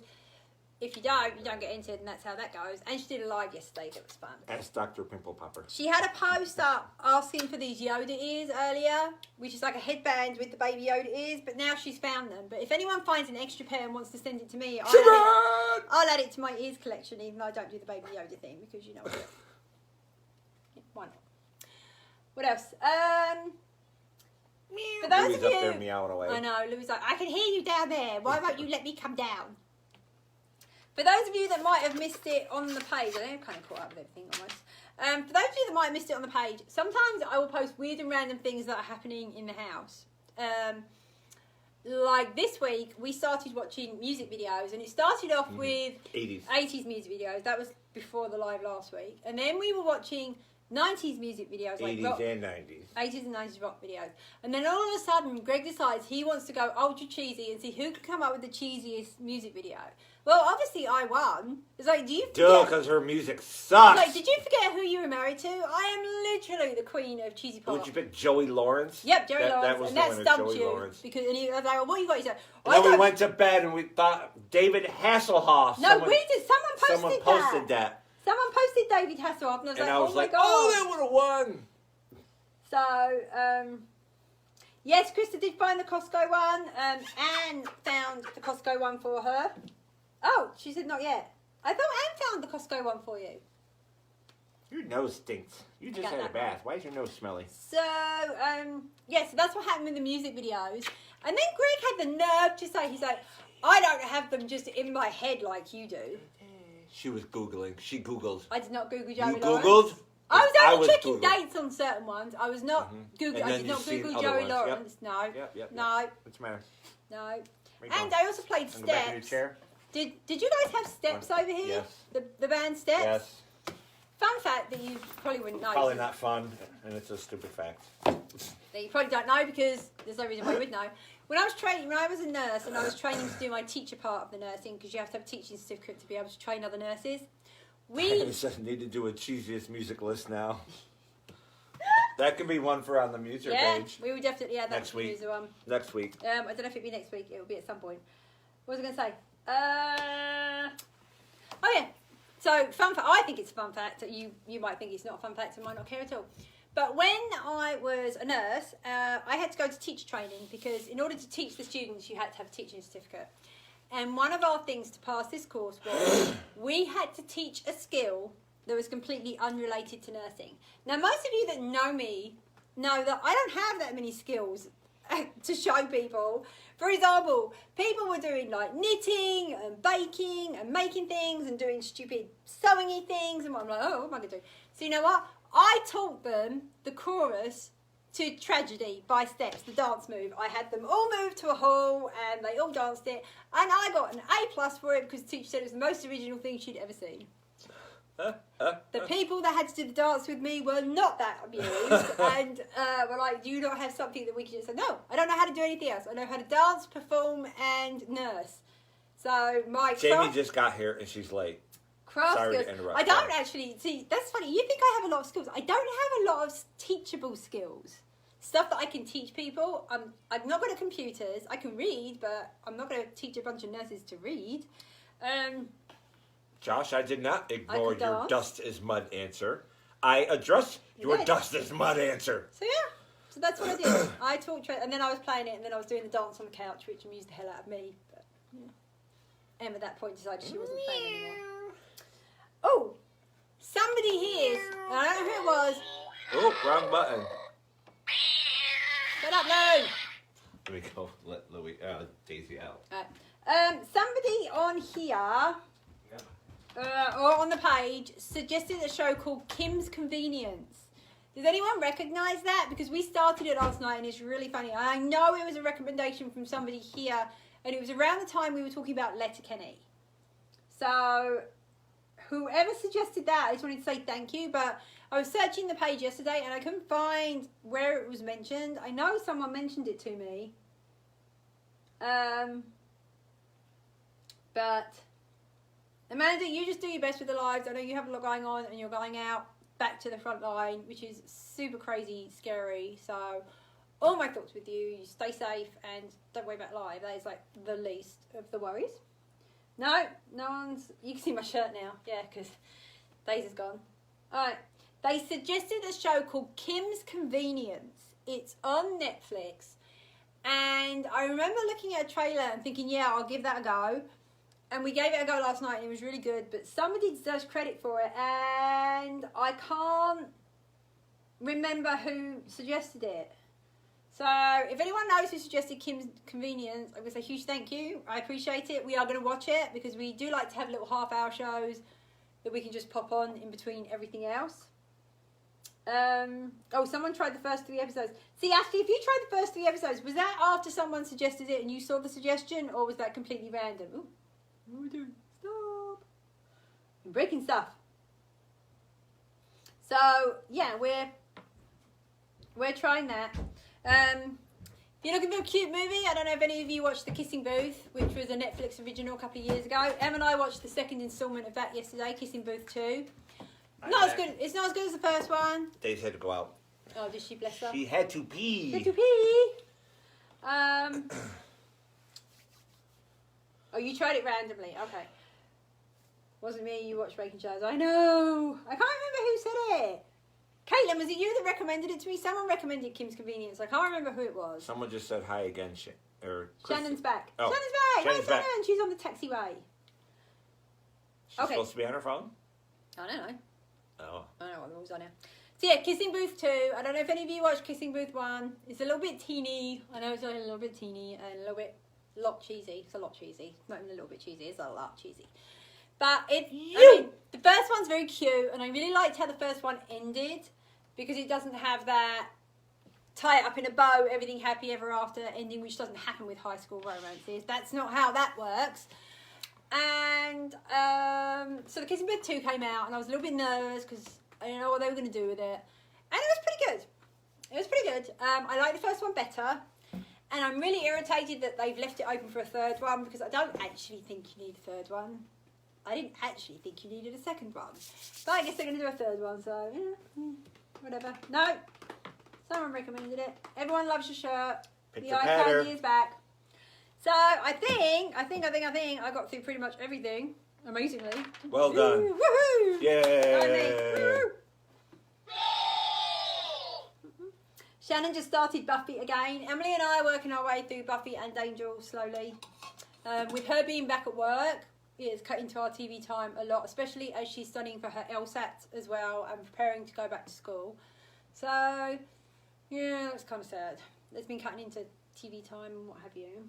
if you don't get entered, and that's how that goes. And she did a live yesterday that was fun. Ask Dr. Pimple Popper. She had a post up asking for these Yoda ears earlier, which is like a headband with the baby Yoda ears, but now she's found them. But if anyone finds an extra pair and wants to send it to me, I'll add it to my ears collection, even though I don't do the baby Yoda thing, because you know what. Why not? What else? For those Louie's of up you, there meowing away. I know, Louie's like, I can hear you down there. Why won't you let me come down? For those of you that might have missed it on the page, I think I've kind of caught up with everything almost. For those of you that might have missed it on the page, sometimes I will post weird and random things that are happening in the house. Like this week, we started watching music videos, and it started off with 80s music videos. That was before the live last week. And then we were watching 90s music videos, like 80s rock, and 90s. 80s and 90s rock videos. And then all of a sudden, Greg decides he wants to go ultra cheesy and see who can come up with the cheesiest music video. Well, obviously I won. It's like, do you Duh, forget? because her music It's sucks. like, did you forget who you were married to? I am literally the queen of cheesy pop. Would you pick Joey Lawrence? Yep, Joey Lawrence, That was and the that winner, stumped Joey you Lawrence. because and he was like, well, "What you got?" He said, And then we went to bed and we thought David Hasselhoff. No, we did. Someone posted that. Someone posted David Hasselhoff, and I was And like, I was "Oh my like, god!" oh, that would have won. So, yes, Krista did find the Costco one. Anne found the Costco one for her. Oh, she said not yet. I thought Anne found the Costco one for you. Your nose stinks. You just Got had a that bath. Why is your nose smelly? So, yeah, so that's what happened with the music videos. And then Greg had the nerve to say, he's like, I don't have them just in my head like you do. She was Googling. She Googled. I did not Google You Joey Googled? Lawrence. I was only checking Googling. dates on certain ones. I was not Google. And I then did you've not seen Google other Joey ones. Lawrence. Yep. No. Yep. No. What's the matter? No. Where you And going? I also played On the back of your Steps. chair? Did you guys have Steps over here? Yes. The band Steps? Yes. Fun fact that you probably wouldn't know. Probably not fun, and it's a stupid fact. That you probably don't know because there's no reason why you would know. When I was a nurse and I was training to do my teacher part of the nursing, because you have to have a teaching certificate to be able to train other nurses. We need to do a cheesiest music list now. That could be one for on the music page. we would definitely add that Next to week. the one. Next week. I don't know if it'll be next week. It'll be at some point. What was I going to say? Oh yeah. So fun fact. I think it's a fun fact. You might think it's not a fun fact and might not care at all. But when I was a nurse, I had to go to teacher training because in order to teach the students, you had to have a teaching certificate. And one of our things to pass this course was we had to teach a skill that was completely unrelated to nursing. Now, most of you that know me know that I don't have that many skills to show people. For example, people were doing like knitting and baking and making things and doing stupid sewing-y things. And I'm like, oh, what am I going to do? So you know what? I taught them the chorus to Tragedy by Steps, the dance move. I had them all move to a hall and they all danced it. And I got an A+ for it because the teacher said it was the most original thing she'd ever seen. The people that had to do the dance with me were not that amused and were like, do you not have something that we can just say, no, I don't know how to do anything else. I know how to dance, perform and nurse. So my Jamie just got here and she's late. craft Sorry to skills. interrupt. I don't actually, see, that's funny. You think I have a lot of skills. I don't have a lot of teachable skills. Stuff that I can teach people. I'm not good at computers. I can read, but I'm not going to teach a bunch of nurses to read. Josh, I did not ignore could your dance. dust is mud answer. I addressed your did. dust is mud answer. So yeah, so that's what I did. I taught, and then I was playing it, and then I was doing the dance on the couch, which amused the hell out of me. But yeah. Em at that point decided she wasn't playing anymore. Oh, somebody here. I don't know who it was. Oh, wrong button. Shut up, no. Let me go let Daisy out. Right. Somebody on here, or on the page, suggested a show called Kim's Convenience. Does anyone recognise that? Because we started it last night and it's really funny. I know it was a recommendation from somebody here, and it was around the time we were talking about Letterkenny. So, whoever suggested that, I just wanted to say thank you, but I was searching the page yesterday and I couldn't find where it was mentioned. I know someone mentioned it to me. But Amanda, you just do your best with the lives. I know you have a lot going on and you're going out back to the front line, which is super crazy, scary. So all my thoughts with you. You stay safe and don't worry about live. That is like the least of the worries. No one's... You can see my shirt now. Yeah, because Daisy is gone. Alright. They suggested a show called Kim's Convenience. It's on Netflix. And I remember looking at a trailer and thinking, yeah, I'll give that a go. And we gave it a go last night and it was really good. But somebody deserves credit for it. And I can't remember who suggested it. So if anyone knows who suggested Kim's Convenience, I'm going to say a huge thank you. I appreciate it. We are going to watch it because we do like to have little half-hour shows that we can just pop on in between everything else. Oh, someone tried the first 3 episodes. See, Ashley, if you tried the first 3 episodes, was that after someone suggested it and you saw the suggestion, or was that completely random? Ooh, what are we doing? Stop. I'm breaking stuff. So, yeah, we're trying that. If You're looking for a cute movie? I don't know if any of you watched The Kissing Booth, which was a Netflix original a couple of years ago. Em and I watched the second instalment of that yesterday, Kissing Booth 2. Not as good. It's not as good as the first one. Daisy had to go out. Oh, did she, bless her? She had to pee. She had to pee. Oh, you tried it randomly. Okay. Wasn't me. You watched Breaking Shadows. I know. I can't remember who said it. Caitlin, was it you that recommended it to me? Someone recommended Kim's Convenience. I can't remember who it was. Someone just said hi again. Shannon's back. Oh. Shannon's back. Shannon's Hi, back. Shannon. She's on the taxiway. She's Okay. supposed to be on her phone? I don't know. Oh. I don't know what the rules are now. So yeah, Kissing Booth 2. I don't know if any of you watched Kissing Booth 1. It's a little bit teeny. I know it's a little bit teeny and a lot cheesy. It's a lot cheesy. Not even a little bit cheesy. It's a lot cheesy. But I mean, the first one's very cute, and I really liked how the first one ended because it doesn't have that tie it up in a bow, everything happy ever after ending, which doesn't happen with high school romances. That's not how that works. And so the Kissing Booth 2 came out, and I was a little bit nervous because I didn't know what they were going to do with it. And it was pretty good. It was pretty good. I like the first one better. And I'm really irritated that they've left it open for a third one because I don't actually think you need a third one. I didn't actually think you needed a second one. But I guess they're going to do a third one, so yeah, whatever. No, someone recommended it. Everyone loves your shirt. The eye candy is back. So I think I got through pretty much everything. Amazingly. Well done. Woohoo! Yay! Shannon just started Buffy again. Emily and I are working our way through Buffy and Angel slowly. With her being back at work, it's cut into our TV time a lot, especially as she's studying for her LSAT as well and preparing to go back to school. So, yeah, it's kind of sad. It's been cutting into TV time and what have you.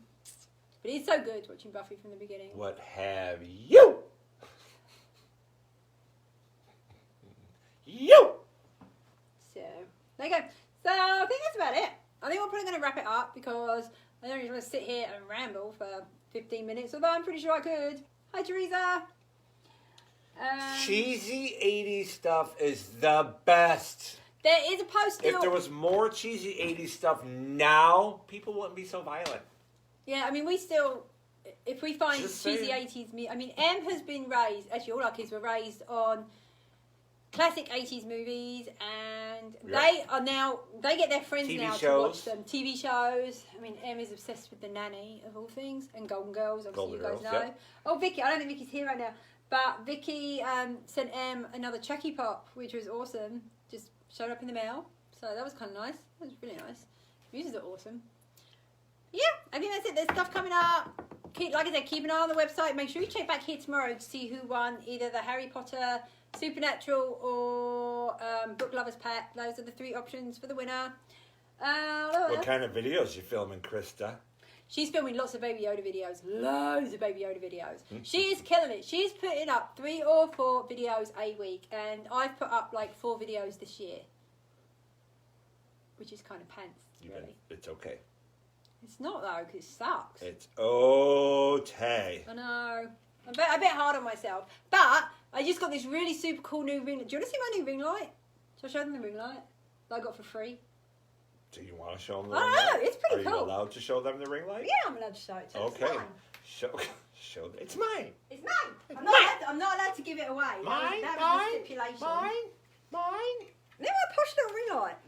But it's so good watching Buffy from the beginning. What have you? You! So, there you go. So, I think that's about it. I think we're probably going to wrap it up because I don't really want to sit here and ramble for 15 minutes, although I'm pretty sure I could. Hi, Teresa. Cheesy 80s stuff is the best. There is a post. If there was more cheesy 80s stuff now, people wouldn't be so violent. Yeah, I mean, we still, if we find Just cheesy saying. 80s, I mean, Em has been raised, actually all our kids were raised on classic 80s movies, and they are now, they get their friends TV now shows. to watch them. TV shows. I mean, Em is obsessed with The Nanny, of all things, and Golden Girls, obviously Golden you guys Girls, know. yep. Oh, Vicky, I don't think Vicky's here right now, but Vicky sent Em another Chucky Pop, which was awesome. Just showed up in the mail, so that was kind of nice. That was really nice. Muses are awesome. Yeah, I think that's it. There's stuff coming up. Like I said, keep an eye on the website. Make sure you check back here tomorrow to see who won either the Harry Potter, Supernatural, or Book Lovers Pack. Those are the 3 options for the winner. What kind of videos you filming, Krista? She's filming lots of Baby Yoda videos. Loads of Baby Yoda videos. She is killing it. She's putting up 3 or 4 videos a week. And I've put up like 4 videos this year. Which is kind of pants, really. It's okay. It's not though, because it sucks. It's okay. I know. I'm a bit hard on myself. But I just got this really super cool new ring light. Do you want to see my new ring light? Shall I show them the ring light that I got for free? Do you want to show them the I ring don't know. light? It's pretty Are cool. you allowed to show them the ring light? Yeah, I'm allowed to show it to them. Okay. It's mine. Show. It's mine. It's mine. I'm not allowed to give it away. Mine. That was the stipulation. Mine. Look at my posh little ring light.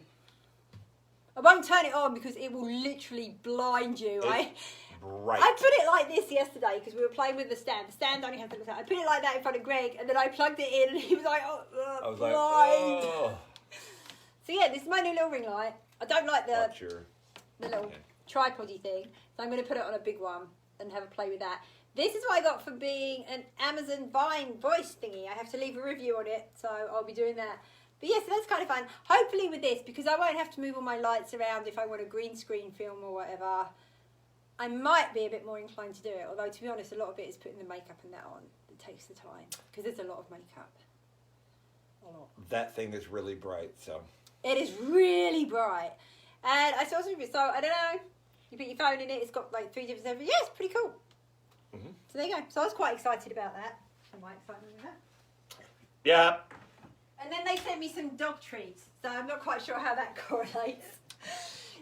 I won't turn it on because it will literally blind you. Right. I put it like this yesterday because we were playing with the stand. The stand only has to look at. I put it like that in front of Greg, and then I plugged it in, and he was like, I was blind. like, oh. So yeah, this is my new little ring light. I don't like the little Okay. tripody thing, so I'm going to put it on a big one and have a play with that. This is what I got for being an Amazon Vine voice thingy. I have to leave a review on it, so I'll be doing that. But yes, that's kind of fun. Hopefully with this, because I won't have to move all my lights around if I want a green screen film or whatever, I might be a bit more inclined to do it. Although, to be honest, a lot of it is putting the makeup and that on. It takes the time, because there's a lot of makeup. A lot. That thing is really bright, so. It is really bright. And I saw some of it, so I don't know. You put your phone in it, it's got like 3 different settings. Yeah, it's pretty cool. Mm-hmm. So there you go. So I was quite excited about that. Am I excited with that? Yeah. And then they sent me some dog treats, so I'm not quite sure how that correlates.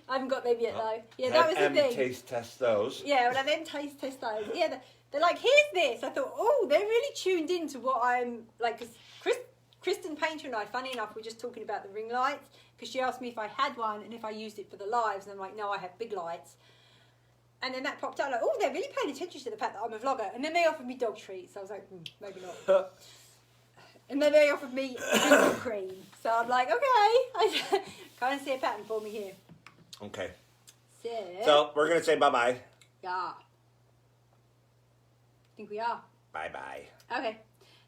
I haven't got them yet though. Yeah, that was the Have thing. taste test those. Yeah, well, I then taste test those. Yeah, they're like, here's this. I thought, oh, they're really tuned into what I'm like. Because Kristen Painter and I, funny enough, were just talking about the ring lights because she asked me if I had one and if I used it for the lives, and I'm like, no, I have big lights. And then that popped out like, oh, they're really paying attention to the fact that I'm a vlogger. And then they offered me dog treats. So I was like, maybe not. And then they offered me crinkle cream. So I'm like, okay. I kind of see a pattern for me here. Okay. So we're going to say bye-bye. yeah. I think we are. Bye-bye. Okay.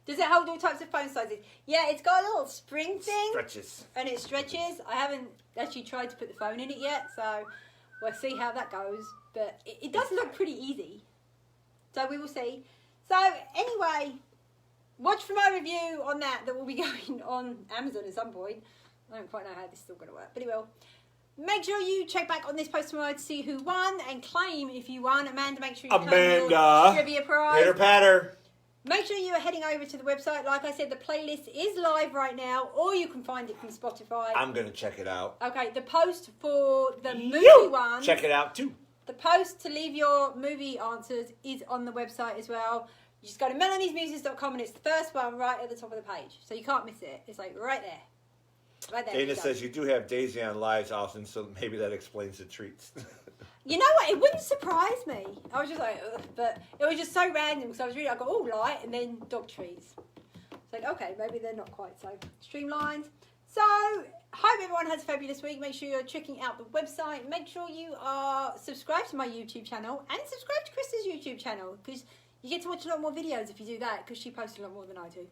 Does it hold all types of phone sizes? Yeah, it's got a little spring thing. Stretches. And it stretches. I haven't actually tried to put the phone in it yet, so we'll see how that goes. But it does look pretty easy. So we will see. So anyway, watch for my review on that will be going on Amazon at some point. I don't quite know how this is still going to work, but it will. Make sure you check back on this post tomorrow to see who won and claim if you won. Amanda, make sure you claim your trivia prize. Pitter patter. Make sure you are heading over to the website. Like I said, the playlist is live right now, or you can find it from Spotify. I'm going to check it out. Okay, the post for the movie one. Check it out too. The post to leave your movie answers is on the website as well. You just go to melaniesmuses.com and it's the first one right at the top of the page. So you can't miss it. It's like right there. Right there. Dana says you do have Daisy on lives often, so maybe that explains the treats. You know what? It wouldn't surprise me. I was just like, ugh, but it was just so random because I got all light and then dog trees. It's like, okay, maybe they're not quite so streamlined. So, hope everyone has a fabulous week. Make sure you're checking out the website. Make sure you are subscribed to my YouTube channel and subscribe to Krista's YouTube channel because you get to watch a lot more videos if you do that because she posts a lot more than I do.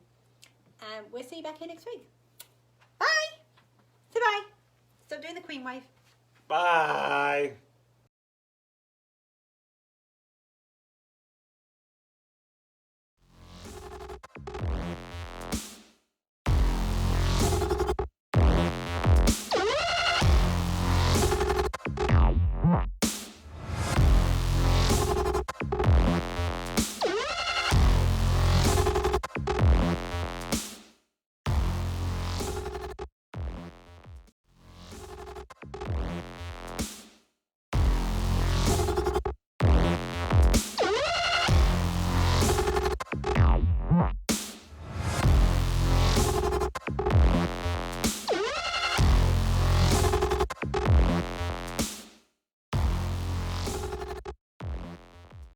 And we'll see you back here next week. Bye! Say bye. Stop doing the queen wave. Bye.